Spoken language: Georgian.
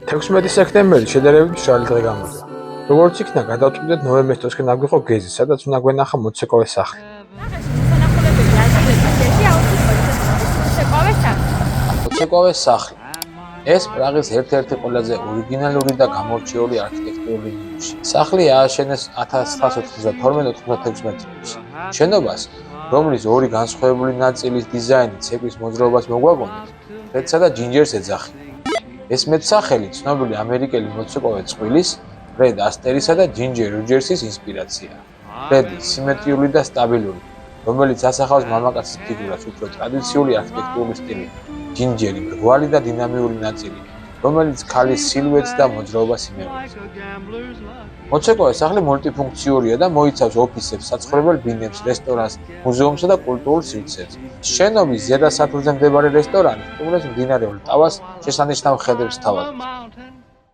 16 სექტემბერი შედარებით მშრალი დღე გამოდგა. როგორც იქნა, გადავწყვიტეთ ნოემბრის დროსკენ აგვიღო გეზი, სადაც უნდა გვენახა მოცეკვავეს სახლი. მოცეკვავეს სახლი. ეს პრაღის ერთ-ერთი ყველაზე ორიგინალური და გამორჩეული არქიტექტურული ნიმუში. სახლი ააშენეს 1992-96 წლებში. შენობას, რომლის ორი განსხვავებული ნაწილის დიზაინი ცეკვის მოძრაობას მოგვაგონებს, ფრედსა და ჯინჯერს ეძახიან. ეს მეტსახელი ცნობილი ამერიკელი მოცეკვავე წყვილის, ფრედ ასტერისა და ჯინჯერ როჯერსის ინსპირაციაა. ფრედი სიმეტრიული და სტაბილური, რომელიც ასახავს მამაკაცის ფიგურას უფრო ტრადიციული არქიტექტურული სტილით. ჯინჯერი მრგვალი და დინამიური ნაწილი, რომელიც ქალის სილუეტს და მოძრაობას იმეორებს. მოცეკვავე სახლი მულტიფუნქციურია და მოიცავს ოფისებს, საცხოვრებელ ბინებს, რესტორანს, მუზეუმსა და კულტურულ სივრცეებს. შენობის ზედა სართულზე მდებარე რესტორანი სტუმრებს მდინარე ოლტავას შესანიშნავ ხედებს სთავაზობს.